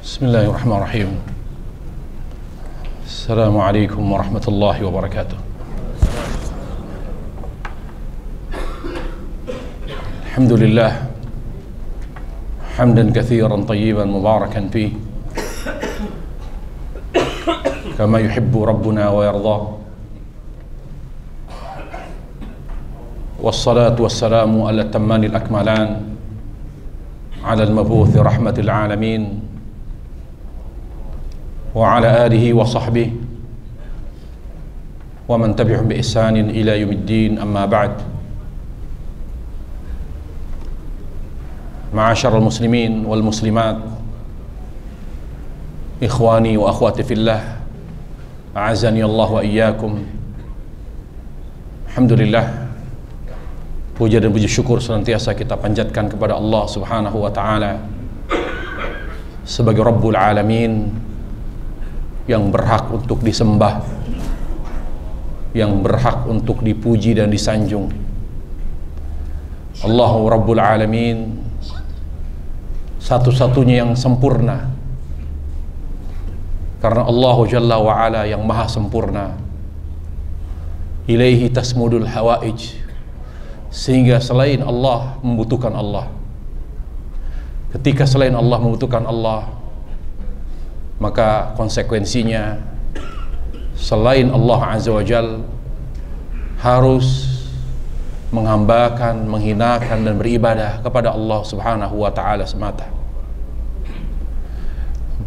Bismillahirrahmanirrahim. Assalamualaikum warahmatullahi wabarakatuh. Alhamdulillah hamdan katsiran tayyiban mubarakan fih kama yuhibbu rabbuna wa yarda. Wassalatu wassalamu ala tammanil akmalan ala al-mabuthi rahmatil alamin wa ala alihi wa sahbihi wa man tabi'ahum bi ihsanin ila yaumiddin, amma ba'd. Ma'asyiral muslimin wal muslimat, ikhwani wa akhwati fillah, a'azani Allah wa iyyakum. Alhamdulillah, puja dan puji syukur senantiasa kita panjatkan kepada Allah Subhanahu wa taala sebagai Rabbul Alamin, yang berhak untuk disembah, yang berhak untuk dipuji dan disanjung. Allahu Rabbul Alamin, satu-satunya yang sempurna, karena Allah Jalla wa Ala yang maha sempurna. Ilaihi tasmudul hawaij, sehingga selain Allah membutuhkan Allah. Ketika selain Allah membutuhkan Allah, maka konsekuensinya selain Allah Azza wa Jal harus menghambakan, menghinakan dan beribadah kepada Allah Subhanahu wa taala semata.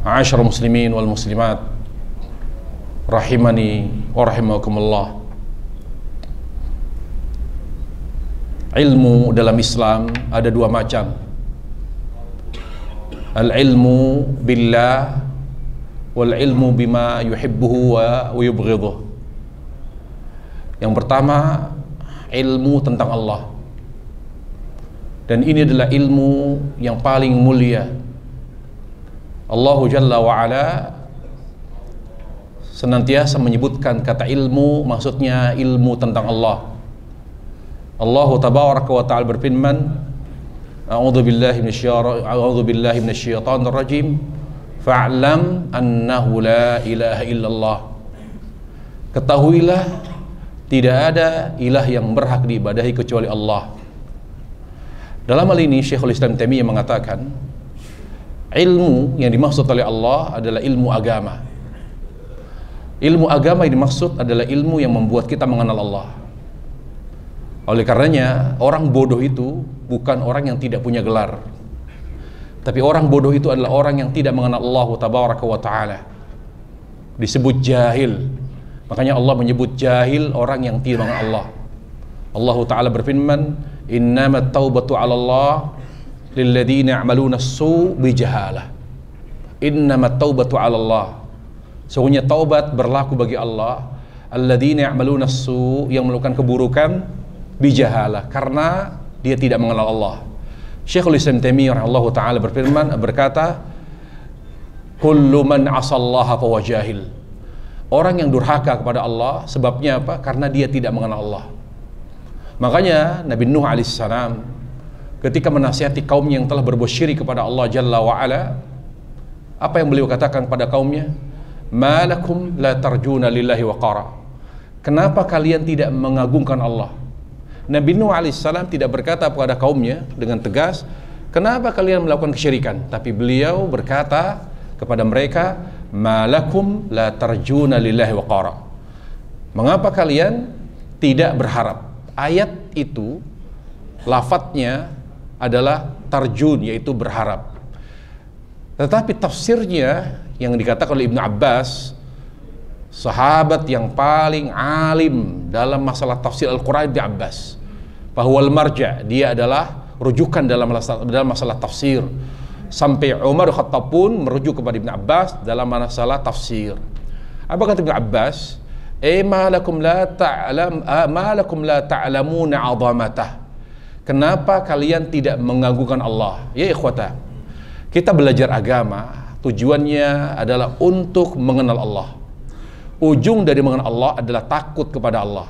Ma'asyiral muslimin wal muslimat, rahimani wa rahimakumullah. Ilmu dalam Islam ada dua macam. Al-ilmu billah wal ilmu bima yuhibbuhu wa yubghidhuh. Yang pertama, ilmu tentang Allah, dan ini adalah ilmu yang paling mulia. Allah Jalla wa Ala senantiasa menyebutkan kata ilmu, maksudnya ilmu tentang Allah. Allah tabaraka wa ta'ala berfirman, a'udzu billahi minasyaitonir rajim, fa'lam annahu la ilaha illallah. Ketahuilah tidak ada ilah yang berhak diibadahi kecuali Allah. Dalam hal ini Syekhul Islam Taimiyah mengatakan, ilmu yang dimaksud oleh Allah adalah ilmu agama. Ilmu agama yang dimaksud adalah ilmu yang membuat kita mengenal Allah. Oleh karenanya, orang bodoh itu bukan orang yang tidak punya gelar, tapi orang bodoh itu adalah orang yang tidak mengenal Allah tabaraka wa ta'ala. Disebut jahil. Makanya Allah menyebut jahil orang yang tidak mengenal Allah. Allah ta'ala berfirman, innamat taubatu 'ala Allah lilladzina ya'maluna as-su' bijahalah. Innamat taubatu 'ala Allah, sesungguhnya taubat berlaku bagi Allah, alladzina ya'maluna as-su', yang melakukan keburukan, bijahalah, karena dia tidak mengenal Allah. Syekhul Islam Taimiyah rahimahullahu taala berkata, kullu man 'asallaha fahuwa jahil. Orang yang durhaka kepada Allah, sebabnya apa? Karena dia tidak mengenal Allah. Makanya Nabi Nuh alaihissalam ketika menasihati kaumnya yang telah berbuat syirik kepada Allah Jalla wa Ala, apa yang beliau katakan pada kaumnya? Malakum la tarjuna lillahi waqara. Kenapa kalian tidak mengagungkan Allah? Nabi Nuh alaihissalam tidak berkata kepada kaumnya dengan tegas, kenapa kalian melakukan kesyirikan? Tapi beliau berkata kepada mereka, malakum la tarjuna lillahi waqara. Mengapa kalian tidak berharap? Ayat itu lafadznya adalah tarjun, yaitu berharap. Tetapi tafsirnya yang dikatakan oleh Ibnu Abbas, sahabat yang paling alim dalam masalah tafsir Al-Quran, Ibnu Abbas, bahwa al-marja', dia adalah rujukan dalam masalah tafsir. Sampai Umar Khattab pun merujuk kepada Ibnu Abbas dalam masalah tafsir. Apa kata Ibnu Abbas? Malakum la ta'lamuna 'azamatah. Kenapa kalian tidak mengagungkan Allah? Ya ikhwata, kita belajar agama tujuannya adalah untuk mengenal Allah. Ujung dari mengenal Allah adalah takut kepada Allah.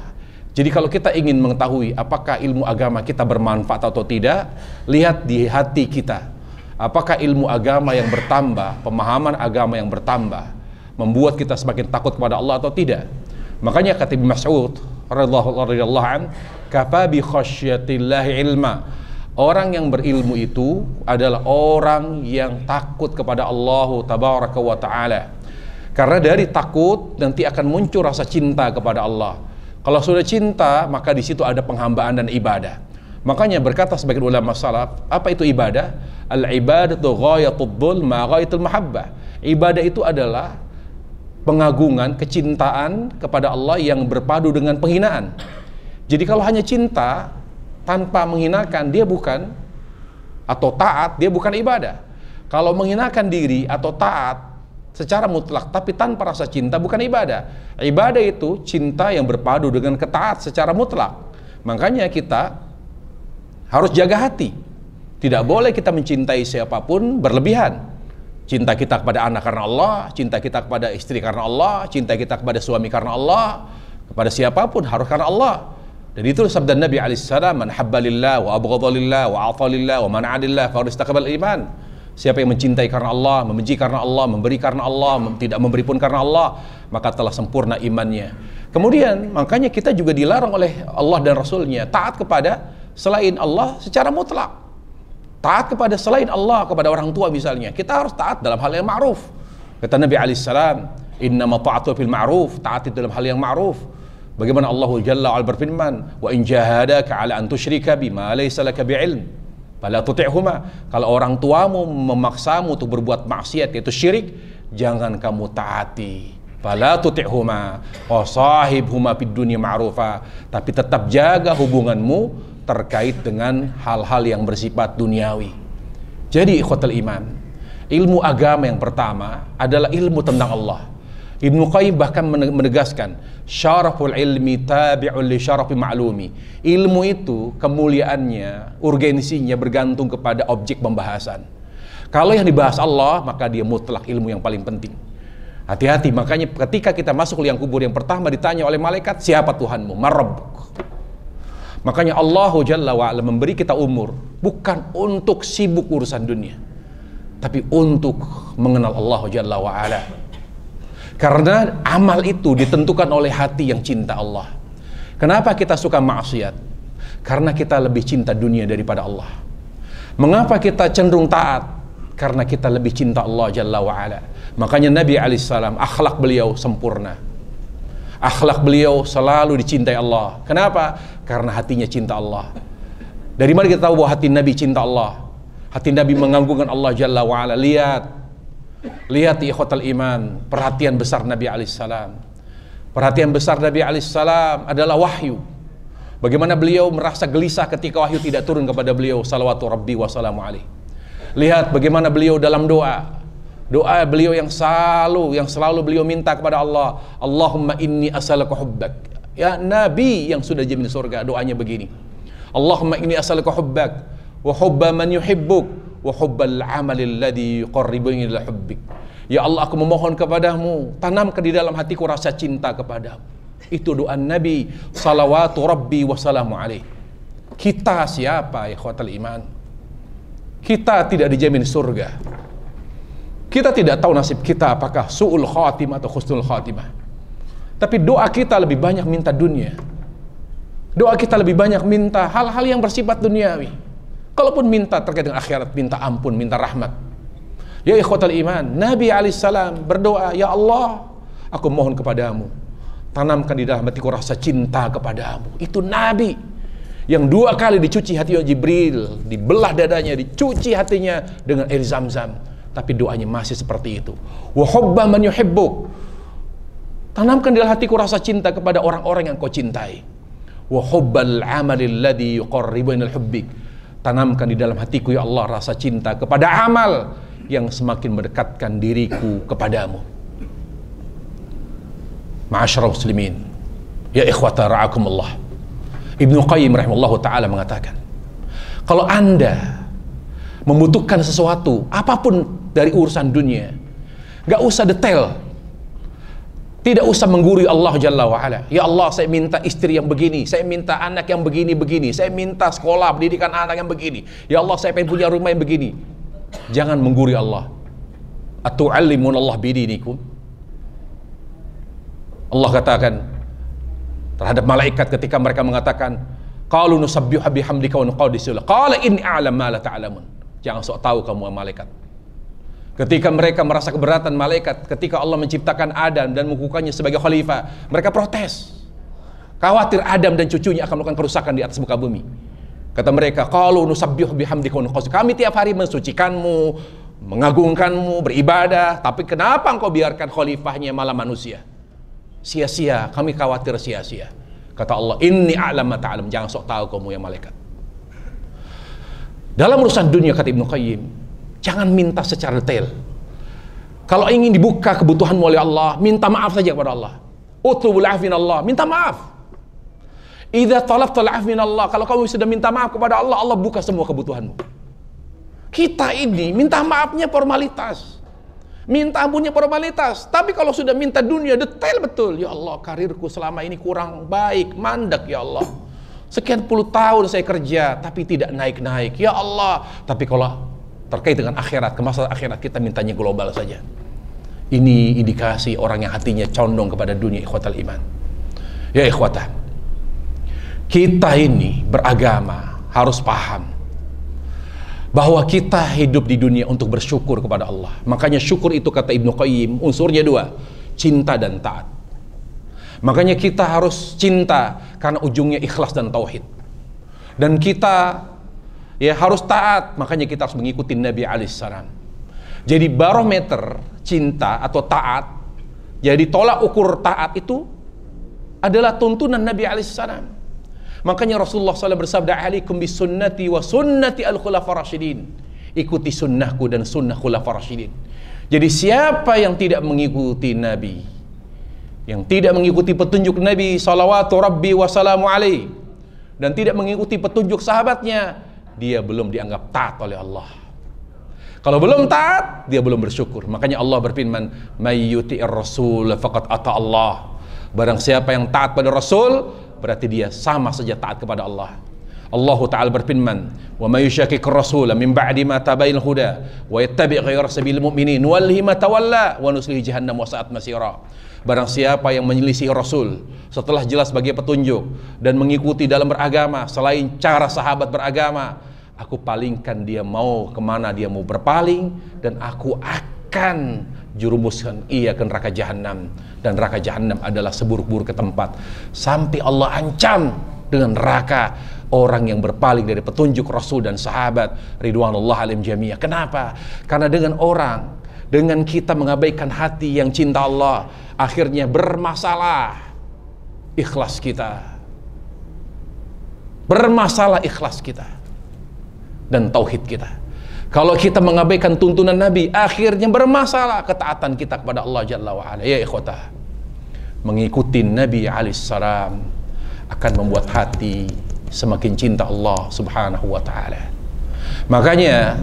Jadi kalau kita ingin mengetahui apakah ilmu agama kita bermanfaat atau tidak, lihat di hati kita. Apakah ilmu agama yang bertambah, pemahaman agama yang bertambah, membuat kita semakin takut kepada Allah atau tidak? Makanya kata Ibnu Mas'ud radhiyallahu an, kafa bi khasyatillahi ilma. Orang yang berilmu itu adalah orang yang takut kepada Allah tabaraka wa taala. Karena dari takut nanti akan muncul rasa cinta kepada Allah. Kalau sudah cinta, maka di situ ada penghambaan dan ibadah. Makanya berkata sebagian ulama salaf, apa itu ibadah? Al-ibadatu ghayatud dhul ma ghayatul mahabbah. Ibadah itu adalah pengagungan, kecintaan kepada Allah yang berpadu dengan penghinaan. Jadi kalau hanya cinta tanpa menghinakan, dia bukan, atau taat, dia bukan ibadah. Kalau menghinakan diri atau taat secara mutlak tapi tanpa rasa cinta, bukan ibadah. Ibadah itu cinta yang berpadu dengan ketaat secara mutlak. Makanya kita harus jaga hati. Tidak boleh kita mencintai siapapun berlebihan. Cinta kita kepada anak karena Allah, cinta kita kepada istri karena Allah, cinta kita kepada suami karena Allah, kepada siapapun harus karena Allah. Dan itu sabda Nabi alaihissalam, man habba lillah wa abghadha lillah wa a'ta lillah wa mana'a lillah fa istaqbal iman. Siapa yang mencintai karena Allah, membenci karena Allah, memberi karena Allah, tidak memberi pun karena Allah, maka telah sempurna imannya. Kemudian makanya kita juga dilarang oleh Allah dan Rasulnya taat kepada selain Allah secara mutlak. Taat kepada selain Allah, kepada orang tua misalnya, kita harus taat dalam hal yang ma'ruf. Kata Nabi alaihissalam, innama ta'atu fil ma'ruf, taat dalam hal yang ma'ruf. Bagaimana Allah Jalla wa'ala berfirman, wa in jahadaka ala an tusyrika bima laysa laka bi'ilm fala tuti'huma. Kalau orang tuamu memaksamu untuk berbuat maksiat yaitu syirik, jangan kamu taati. Fala tuti'huma wa sahibhuma fid dunya ma'rufa. Tapi tetap jaga hubunganmu terkait dengan hal-hal yang bersifat duniawi. Jadi ikhwatul iman, ilmu agama yang pertama adalah ilmu tentang Allah. Ibnu Qayyim bahkan menegaskan, syaraful ilmi tabi'un li syarafi ma'lumi. Ilmu itu kemuliaannya, urgensinya bergantung kepada objek pembahasan. Kalau yang dibahas Allah, maka dia mutlak ilmu yang paling penting. Hati-hati, makanya ketika kita masuk liang kubur yang pertama ditanya oleh malaikat, siapa Tuhanmu? Marabbuk. Makanya Allah Jalla wa'ala memberi kita umur bukan untuk sibuk urusan dunia, tapi untuk mengenal Allah Jalla wa'ala. Karena amal itu ditentukan oleh hati yang cinta Allah. Kenapa kita suka maksiat? Karena kita lebih cinta dunia daripada Allah. Mengapa kita cenderung taat? Karena kita lebih cinta Allah Jalla wa'ala. Makanya Nabi alaihissalam, akhlak beliau sempurna. Akhlak beliau selalu dicintai Allah. Kenapa? Karena hatinya cinta Allah. Dari mana kita tahu bahwa hati Nabi cinta Allah? Hati Nabi mengagungkan Allah Jalla wa'ala. Lihat ikhwatal iman, perhatian besar Nabi alaihissalam. Perhatian besar Nabi alaihissalam adalah wahyu. Bagaimana beliau merasa gelisah ketika wahyu tidak turun kepada beliau, salawatu rabbi wa salamu alaih. Lihat bagaimana beliau dalam doa. Doa beliau yang selalu beliau minta kepada Allah, Allahumma inni as'aluka hubbak. Ya Nabi yang sudah jamin surga, doanya begini, Allahumma inni as'aluka hubbak wa hubba man yuhibbuk wa hubbal amalil ladzi yuqarribuni ila hubbik. Ya Allah, aku memohon kepadamu, tanamkan di dalam hatiku rasa cinta kepadamu. Itu doa Nabi salawatu rabbi wa salamu alaih. Kita siapa ikhwatal iman? Kita tidak dijamin surga. Kita tidak tahu nasib kita apakah su'ul khatimah atau husnul khatimah. Tapi doa kita lebih banyak minta dunia. Doa kita lebih banyak minta hal-hal yang bersifat duniawi. Kalaupun minta terkait dengan akhirat, minta ampun, minta rahmat. Ya ikhwatal iman, Nabi alaihissalam berdoa, ya Allah, aku mohon kepadamu, tanamkan di dalam hatiku rasa cinta kepadamu. Itu Nabi yang 2 kali dicuci hatinya Jibril, dibelah dadanya, dicuci hatinya dengan air zam-zam. Tapi doanya masih seperti itu. Wa hubba man yuhibbuk. Tanamkan di dalam hatiku rasa cinta kepada orang-orang yang kau cintai. Wa hubbal amalil ladzi yuqarribuni ila hubbik. Tanamkan di dalam hatiku ya Allah rasa cinta kepada amal yang semakin mendekatkan diriku kepadamu. Ma'asyiral muslimin, ya ikhwata ra'akumullah. Ibnu Qayyim rahimahullahu taala mengatakan, kalau Anda membutuhkan sesuatu apapun dari urusan dunia, gak usah detail, tidak usah menggurui Allah Jalla wa'ala. Ya Allah, saya minta istri yang begini, saya minta anak yang begini-begini, saya minta sekolah pendidikan anak yang begini, ya Allah saya pengen punya rumah yang begini. Jangan menggurui Allah. Atu'allimunallah bidinikum. Allah katakan terhadap malaikat ketika mereka mengatakan, qalu nusabbihu bihamdika wa nuqaddisu lak. Qala inni a'lam ma la ta'lamun. Jangan sok tahu kamu malaikat. Ketika mereka merasa keberatan malaikat ketika Allah menciptakan Adam dan mengukuhkannya sebagai khalifah, mereka protes. Khawatir Adam dan cucunya akan melakukan kerusakan di atas muka bumi. Kata mereka, qalu nusabbihu bihamdika wa nuqaddisu. Kami tiap hari mensucikanmu, mengagungkanmu, beribadah, tapi kenapa engkau biarkan khalifahnya malah manusia? Sia-sia, kami khawatir sia-sia. Kata Allah, inni a'lam ma ta'lam. Jangan sok tahu kamu yang malaikat. Dalam urusan dunia, kata Ibnu Qayyim, jangan minta secara detail. Kalau ingin dibuka kebutuhanmu oleh Allah, minta maaf saja kepada Allah. Utlubul afwa min Allah, minta maaf. Idza talabtal afwa min Allah, kalau kamu sudah minta maaf kepada Allah, Allah buka semua kebutuhanmu. Kita ini minta maafnya formalitas, minta ampunnya formalitas. Tapi kalau sudah minta dunia detail betul, ya Allah, karirku selama ini kurang baik, mandek ya Allah. Sekian puluh tahun saya kerja tapi tidak naik-naik, ya Allah. Tapi kalau terkait dengan akhirat, kemasalah akhirat, kita mintanya global saja. Ini indikasi orang yang hatinya condong kepada dunia, ikhwatal iman. Ya ikhwatah, kita ini beragama harus paham bahwa kita hidup di dunia untuk bersyukur kepada Allah. Makanya syukur itu, kata Ibnu Qayyim, unsurnya dua, cinta dan taat. Makanya kita harus cinta karena ujungnya ikhlas dan tauhid. Dan kita ya harus taat, makanya kita harus mengikuti Nabi alaihissalam. Jadi barometer cinta atau taat, jadi tolak ukur taat itu adalah tuntunan Nabi alaihissalam. Makanya Rasulullah SAW bersabda, alaikum bisunnati wa sunnati al-khulafa rasyidin. Ikuti sunnahku dan sunnah khulafa rasyidin. Jadi siapa yang tidak mengikuti Nabi, yang tidak mengikuti petunjuk Nabi salawatu rabbi wa salamu alaih, dan tidak mengikuti petunjuk sahabatnya, dia belum dianggap taat oleh Allah. Kalau belum taat, dia belum bersyukur. Makanya Allah berfirman, may yuti'ir rasul faqad ata Allah. Barang siapa yang taat pada Rasul, berarti dia sama saja taat kepada Allah. Allah Ta'ala berfirman, wa may yushaqiqir rasula min ba'di ma tabayyana al-huda wa yattabi' ghayra sabilil mu'minin nuwallihi ma tawalla wa nuslihi jahannam wa sa'at masira. Barang siapa yang menyelisih Rasul setelah jelas bagi petunjuk dan mengikuti dalam beragama selain cara sahabat beragama, aku palingkan dia mau kemana dia mau berpaling, dan aku akan jurumuskan ia ke neraka jahanam, dan neraka jahanam adalah seburuk-buruk tempat. Sampai Allah ancam dengan neraka orang yang berpaling dari petunjuk Rasul dan sahabat ridwanullah alaihim jami'ah. Kenapa? Karena dengan kita mengabaikan hati yang cinta Allah, akhirnya bermasalah ikhlas kita, bermasalah ikhlas kita dan tauhid kita. Kalau kita mengabaikan tuntunan Nabi, akhirnya bermasalah ketaatan kita kepada Allah Jalla wa'ala. Ya ikhwatah, mengikuti Nabi alaihissalam akan membuat hati semakin cinta Allah subhanahu wa ta'ala. Makanya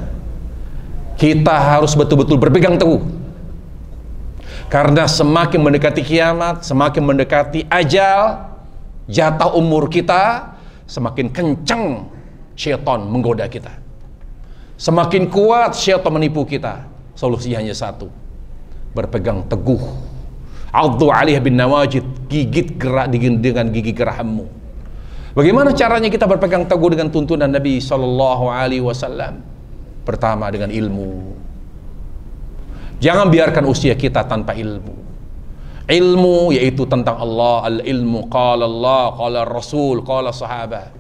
kita harus betul-betul berpegang teguh, karena semakin mendekati kiamat, semakin mendekati ajal, jatah umur kita, semakin kencang syaitan menggoda kita, semakin kuat syaitan menipu kita. Solusinya hanya satu, berpegang teguh. Addu 'alaiha bin nawajid, gigit gerak dengan gigi gerahammu. Bagaimana caranya kita berpegang teguh dengan tuntunan Nabi sallallahu alaihi wasallam? Pertama, dengan ilmu. Jangan biarkan usia kita tanpa ilmu. Ilmu yaitu tentang Allah, al-ilmu qala Allah, qala Rasul, qala sahabat.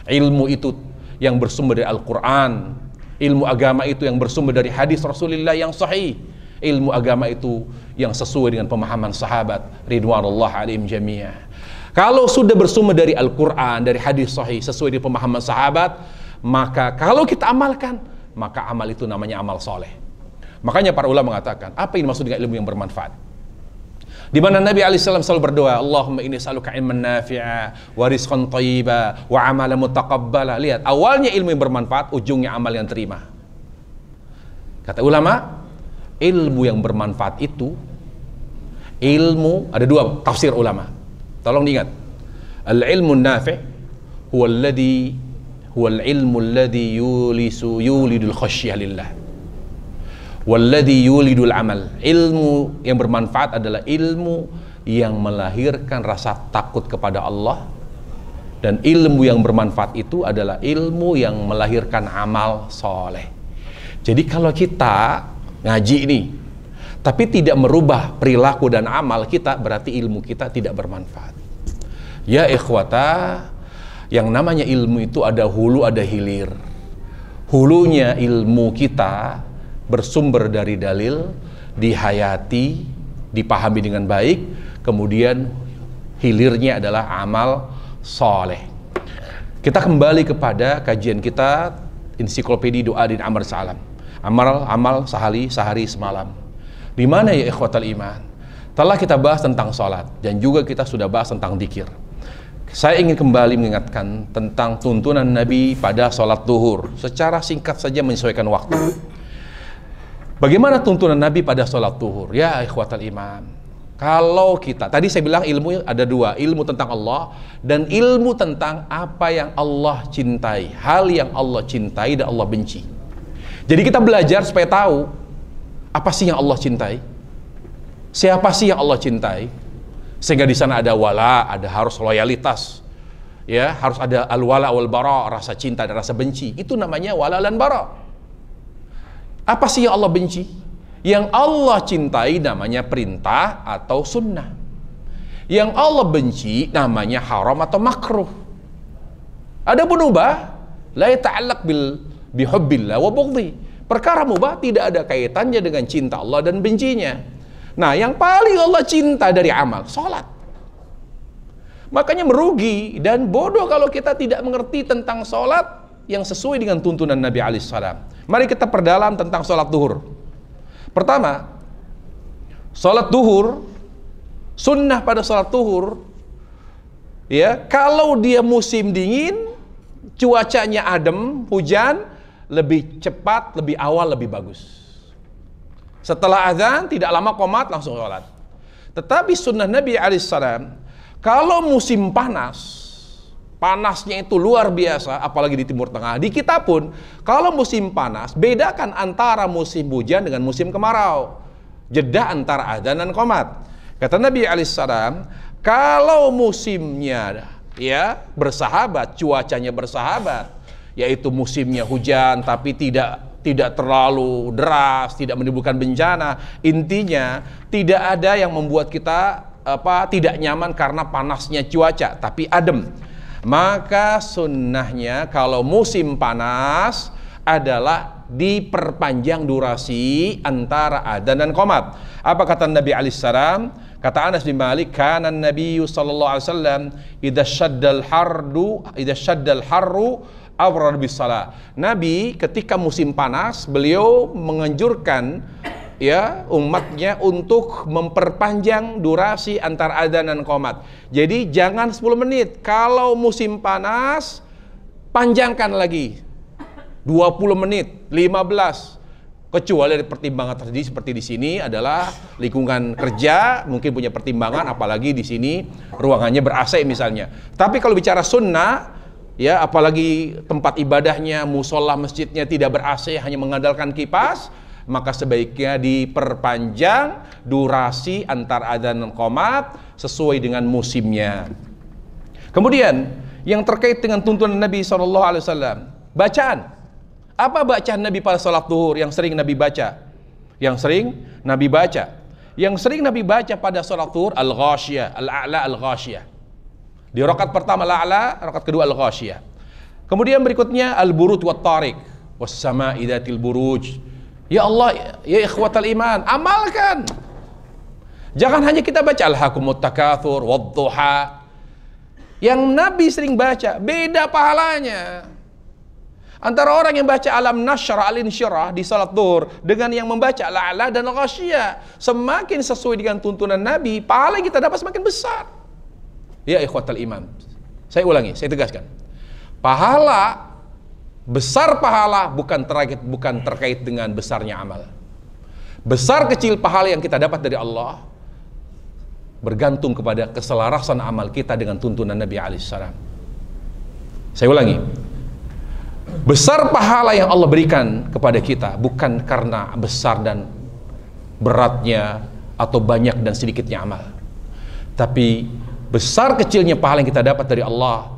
Ilmu itu yang bersumber dari Al-Quran. Ilmu agama itu yang bersumber dari hadis Rasulullah yang sahih. Ilmu agama itu yang sesuai dengan pemahaman sahabat ridwanullah alaihim jami'ah. Kalau sudah bersumber dari Al-Quran, dari hadis sahih, sesuai dengan pemahaman sahabat, maka kalau kita amalkan, maka amal itu namanya amal soleh. Makanya para ulama mengatakan, apa ini maksud dengan ilmu yang bermanfaat? Di mana Nabi alaihissalam selalu berdoa, Allahumma inni as'aluka ilman nafi'a wa rizqan thayyiba wa amalan mutaqabbala. Lihat, awalnya ilmu yang bermanfaat, ujungnya amal yang terima. Kata ulama, ilmu yang bermanfaat itu, ilmu, ada dua tafsir ulama. Tolong diingat. Al-ilmu nafi' huwa al-ilmu alladhi yulidul khasyah lillah. Walladzi yulidul amal. Ilmu yang bermanfaat adalah ilmu yang melahirkan rasa takut kepada Allah, dan ilmu yang bermanfaat itu adalah ilmu yang melahirkan amal soleh. Jadi kalau kita ngaji ini tapi tidak merubah perilaku dan amal kita, berarti ilmu kita tidak bermanfaat. Ya ikhwata, yang namanya ilmu itu ada hulu ada hilir. Hulunya ilmu kita bersumber dari dalil, dihayati, dipahami dengan baik, kemudian hilirnya adalah amal soleh. Kita kembali kepada kajian kita Ensiklopedia Doa dan Amal Salam, amal sehari semalam. Di mana ya ikhwatal iman? Telah kita bahas tentang sholat, dan juga kita sudah bahas tentang dzikir. Saya ingin kembali mengingatkan tentang tuntunan Nabi pada sholat duhur, secara singkat saja menyesuaikan waktu. Bagaimana tuntunan Nabi pada sholat duhur? Ya ikhwatal iman, kalau kita, tadi saya bilang ilmu ada dua, ilmu tentang Allah dan ilmu tentang apa yang Allah cintai, hal yang Allah cintai dan Allah benci. Jadi kita belajar supaya tahu apa sih yang Allah cintai, siapa sih yang Allah cintai, sehingga di sana ada wala, ada harus loyalitas, ya harus ada al-wala wal bara, rasa cinta dan rasa benci. Itu namanya wala dan bara. Apa sih yang Allah benci? Yang Allah cintai namanya perintah atau sunnah. Yang Allah benci namanya haram atau makruh. Adapun mubah la yata'allaq bihubbillah wa bughdhi. Perkara mubah tidak ada kaitannya dengan cinta Allah dan bencinya. Nah, yang paling Allah cinta dari amal, salat. Makanya merugi dan bodoh kalau kita tidak mengerti tentang salat yang sesuai dengan tuntunan Nabi alaihissalam. Mari kita perdalam tentang salat duhur. Pertama, salat duhur, sunnah pada salat duhur, ya kalau dia musim dingin, cuacanya adem, hujan, lebih cepat, lebih awal, lebih bagus. Setelah azan, tidak lama qomat, langsung sholat. Tetapi sunnah Nabi alaihissalam, kalau musim panas, panasnya itu luar biasa, apalagi di Timur Tengah. Di kita pun, kalau musim panas, bedakan antara musim hujan dengan musim kemarau. Jeda antara adzan dan qomat. Kata Nabi alaihissalam, kalau musimnya ya bersahabat, cuacanya bersahabat, yaitu musimnya hujan tapi tidak terlalu deras, tidak menimbulkan bencana. Intinya tidak ada yang membuat kita tidak nyaman karena panasnya cuaca, tapi adem. Maka sunnahnya kalau musim panas adalah diperpanjang durasi antara adzan dan qomat. Apa kata Nabi alaihissalam? Kata Anas bin Malik, kana Nabi sallallahu alaihi wasallam idza syaddal harru awrad bis salah. Nabi ketika musim panas, beliau menganjurkan ya umatnya untuk memperpanjang durasi antar adzan dan qomat. Jadi jangan 10 menit. Kalau musim panas, panjangkan lagi 20 menit, 15. Kecuali ada pertimbangan terjadi seperti di sini adalah lingkungan kerja, mungkin punya pertimbangan, apalagi di sini ruangannya ber-AC misalnya. Tapi kalau bicara sunnah, ya apalagi tempat ibadahnya, musola masjidnya tidak ber-AC, hanya mengandalkan kipas, maka sebaiknya diperpanjang durasi antar adzan dan qomat sesuai dengan musimnya. Kemudian yang terkait dengan tuntunan Nabi SAW, bacaan. Apa bacaan Nabi pada salat duhur yang sering Nabi baca? Yang sering Nabi baca pada salat duhur al-ghasyiyah, al-a'la al-ghasyiyah. Di rakaat pertama al-a'la, rakaat kedua al-ghasyiyah. Kemudian berikutnya al-buruj wat tariq, was sama'i dzatil buruj. Ya Allah, ya ikhwatal iman, amalkan. Jangan hanya kita baca alhaakumut takatsur wadduha. Yang Nabi sering baca, beda pahalanya. Antara orang yang baca alam nasyrah al-insyirah di salat duhur dengan yang membaca al-a'la dan al-ghasyiyah, semakin sesuai dengan tuntunan Nabi, pahala yang kita dapat semakin besar. Ya ikhwatal iman. Saya ulangi, saya tegaskan. Pahala, besar pahala bukan terkait dengan besarnya amal. Besar kecil pahala yang kita dapat dari Allah bergantung kepada keselarasan amal kita dengan tuntunan Nabi alaihissalam. Saya ulangi. Besar pahala yang Allah berikan kepada kita bukan karena besar dan beratnya atau banyak dan sedikitnya amal, tapi besar kecilnya pahala yang kita dapat dari Allah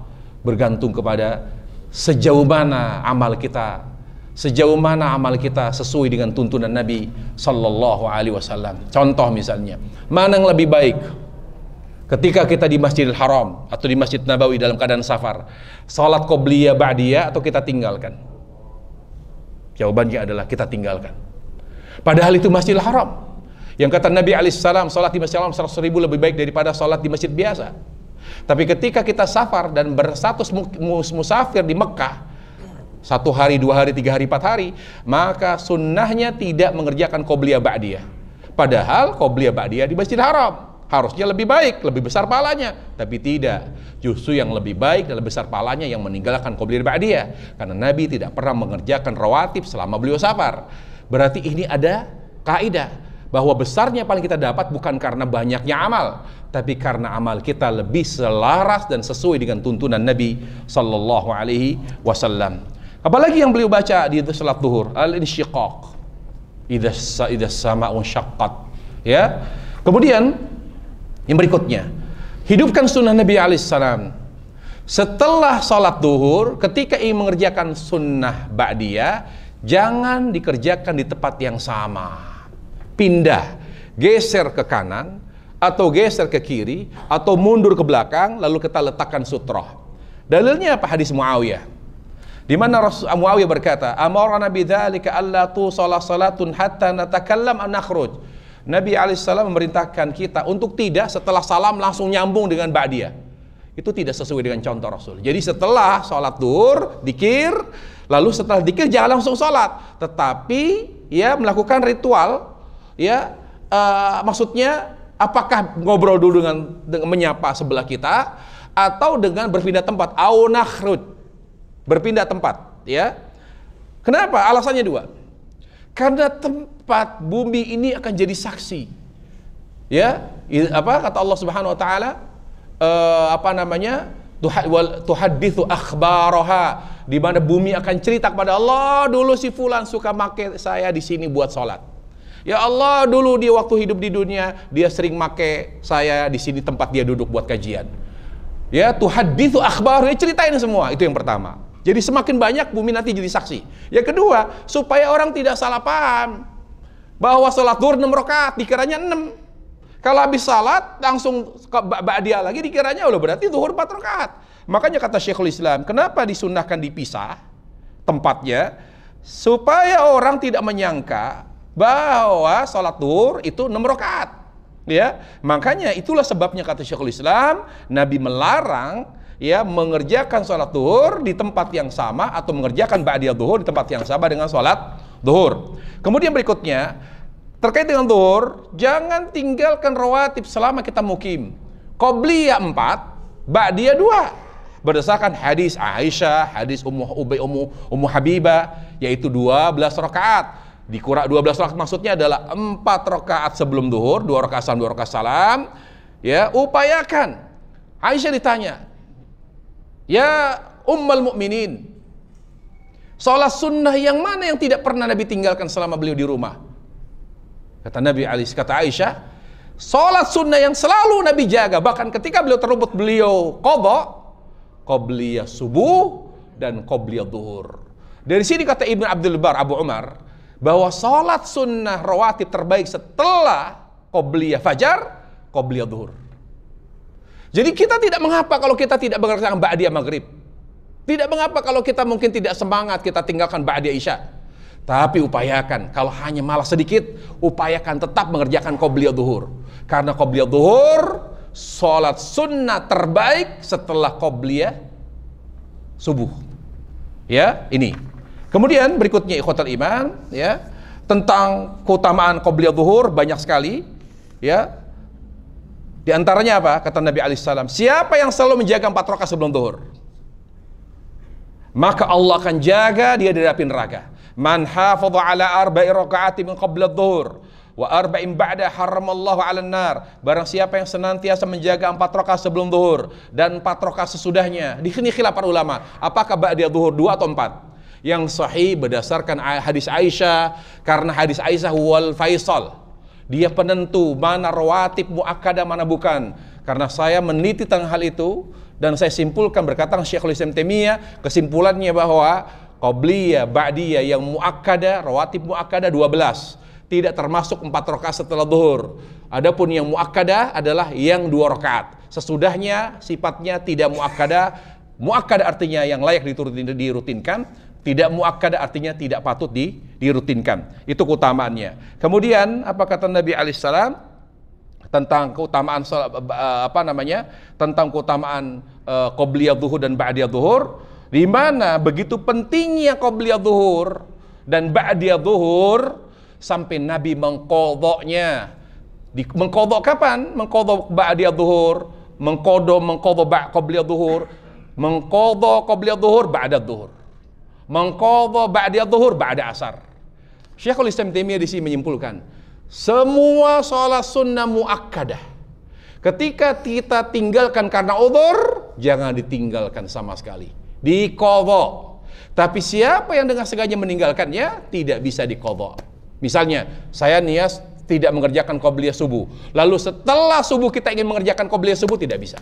bergantung kepada sejauh mana amal kita, sesuai dengan tuntunan Nabi Sallallahu Alaihi Wasallam. Contoh misalnya, mana yang lebih baik ketika kita di Masjidil Haram atau di Masjid Nabawi dalam keadaan safar, salat qobliyah ba'diyah atau kita tinggalkan? Jawabannya adalah kita tinggalkan. Padahal itu Masjidil Haram. Yang kata Nabi alaihissalam, salat di Masjidil Haram 100.000 lebih baik daripada salat di masjid biasa. Tapi ketika kita safar dan berstatus musafir di Mekah, 1 hari, 2 hari, 3 hari, 4 hari, maka sunnahnya tidak mengerjakan qobliyah ba'diyah. Padahal qobliyah ba'diyah di Masjidil Haram harusnya lebih baik, lebih besar pahalanya, tapi tidak. Justru yang lebih baik dan lebih besar pahalanya yang meninggalkan qobliyah ba'diyah, karena Nabi tidak pernah mengerjakan rawatib selama beliau safar. Berarti ini ada kaidah bahwa besarnya paling kita dapat bukan karena banyaknya amal, tapi karena amal kita lebih selaras dan sesuai dengan tuntunan Nabi Sallallahu Alaihi Wasallam. Apalagi yang beliau baca di salat zuhur, al-insyiqaq, idza sama'u syaqqat, ya. Kemudian yang berikutnya, hidupkan sunnah Nabi alaihissalam. Setelah salat zuhur, ketika ingin mengerjakan sunnah ba'diyah, jangan dikerjakan di tempat yang sama. Pindah, geser ke kanan atau geser ke kiri atau mundur ke belakang, lalu kita letakkan sutroh. Dalilnya apa? Hadis Muawiyah, di mana Rasul Muawiyah berkata, amarna bidzalika alla tusalla salatun hatta natakallam an nakhruj. Nabi alaihissalam memerintahkan kita untuk tidak setelah salam langsung nyambung dengan ba'diyah. Itu tidak sesuai dengan contoh Rasul. Jadi setelah sholat duhur, dikir, lalu setelah dikir jangan langsung sholat, tetapi ya melakukan ritual, ya maksudnya apakah ngobrol dulu dengan menyapa sebelah kita, atau dengan berpindah tempat, au nakhruj, berpindah tempat, ya. Kenapa? Alasannya dua. Karena tempat bumi ini akan jadi saksi, ya. Apa kata Allah Subhanahu Wa Taala? Tuhadithu akhbaraha, di mana bumi akan cerita kepada Allah, dulu si fulan suka make saya di sini buat sholat. Ya Allah, dulu dia waktu hidup di dunia dia sering make saya di sini tempat dia duduk buat kajian. Ya, tuhadithu akhbaraha, ceritain semua. Itu yang pertama. Jadi semakin banyak bumi nanti jadi saksi. Yang kedua, supaya orang tidak salah paham bahwa sholat zuhur 6 rakaat dikiranya 6. Kalau habis salat langsung ba'diyah lagi dikiranya berarti zuhur 4 rakaat. Makanya kata Syekhul Islam, kenapa disunnahkan dipisah tempatnya? Supaya orang tidak menyangka bahwa sholat zuhur itu 6 rakaat. Ya, makanya itulah sebabnya kata Syekhul Islam, Nabi melarang ya mengerjakan sholat zuhur di tempat yang sama atau mengerjakan ba'diyah zuhur di tempat yang sama dengan sholat zuhur. Kemudian berikutnya, terkait dengan zuhur, jangan tinggalkan rawatib selama kita mukim. Qobliyah 4, ba'diyah 2. Berdasarkan hadis Aisyah, hadis Ummu Habibah, yaitu 12 rakaat. Dikurang 12 rakaat maksudnya adalah 4 rakaat sebelum zuhur, 2 rakaat salam, 2 rakaat salam. Ya, upayakan. Aisyah ditanya, "Ya Ummul Mukminin, sholat sunnah yang mana yang tidak pernah Nabi tinggalkan selama beliau di rumah?" Kata Aisyah, sholat sunnah yang selalu Nabi jaga, bahkan ketika beliau terluput beliau qadha, qobliyah subuh dan qobliyah zuhur. Dari sini kata Ibnu Abdul Bar, Abu Umar, bahwa sholat sunnah rawatib terbaik setelah qobliyah fajar, qobliyah zuhur. Jadi kita tidak mengapa kalau kita tidak mengerjakan ba'diyah maghrib. Tidak mengapa kalau kita mungkin tidak semangat kita tinggalkan ba'diyah isya. Tapi upayakan, kalau hanya malas sedikit, upayakan tetap mengerjakan qobliyah zuhur. Karena qobliyah zuhur, sholat sunnah terbaik setelah qobliyah subuh. Ya, ini. Kemudian berikutnya ikhwatal iman, ya, tentang keutamaan qobliyah zuhur banyak sekali, ya. Di antaranya apa? Kata Nabi alaihissalam, siapa yang selalu menjaga 4 rakaat sebelum zuhur, maka Allah akan jaga dia dari api neraka. Man hafadha ala arba'i rakaati min qabla dhuhur wa arba'in ba'da haramallahu 'alan nar. Barang siapa yang senantiasa menjaga 4 rakaat sebelum zuhur dan 4 rakaat sesudahnya. Di sini khilaf para ulama, apakah ba'da zuhur 2 atau 4? Yang Yang sahih berdasarkan hadis Aisyah, karena hadis Aisyah wal faisal. Dia penentu mana rawatib muakkadah mana bukan. Karena saya meneliti tentang hal itu dan saya simpulkan, berkata Syekhul Islam Taimiyah, kesimpulannya bahwa qabliyah, ba'diyah yang muakkadah, rawatib muakkadah 12. Tidak termasuk 4 rakaat setelah zuhur. Adapun yang muakkadah adalah yang 2 rakaat. Sesudahnya sifatnya tidak muakkadah. Muakkadah artinya yang layak dirutinkan. Tidak muakkadah artinya tidak patut dirutinkan. Itu keutamaannya. Kemudian apa kata Nabi alaihissalam tentang keutamaan tentang keutamaan qobliyah zuhur dan ba'diyah zuhur, di mana begitu pentingnya qobliyah zuhur dan ba'diyah zuhur sampai Nabi mengqadhanya. Mengqadha kapan? Mengqadha ba'diyah zuhur, mengqadha qobliyah zuhur, mengqadha qobliyah zuhur ba'da zuhur, mengqadha ba'diyah zuhur ba'da asar. Syekhul Islam Taimiyah di sini menyimpulkan semua sholat sunnah muakkadah ketika kita tinggalkan karena uzur, jangan ditinggalkan sama sekali, diqadha. Tapi siapa yang dengan sengaja meninggalkannya tidak bisa diqadha. Misalnya saya niat tidak mengerjakan qobliyah subuh, lalu setelah subuh kita ingin mengerjakan qobliyah subuh, tidak bisa.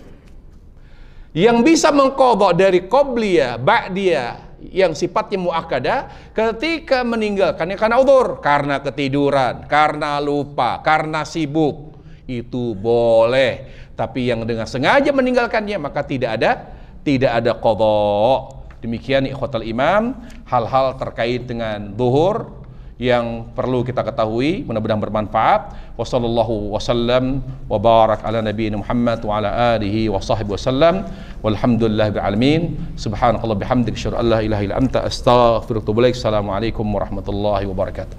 Yang bisa mengqadha dari qobliyah, ba'diyah yang sifatnya muakkadah ketika meninggalkannya karena uzur, karena ketiduran, karena lupa, karena sibuk, itu boleh. Tapi yang dengan sengaja meninggalkannya maka tidak ada qadha. Demikian ikhwatal imam hal-hal terkait dengan zuhur yang perlu kita ketahui, mudah-mudahan bermanfaat. Wassallallahu wasallam wa barak ala nabiyina Muhammad wa ala alihi wa sahbihi wasallam. Walhamdulillahil alamin. Subhanakallah bihamdika asyhadu an la ilaha illa anta astaghfiruka wa atubu ilaik. Assalamualaikum warahmatullahi wabarakatuh.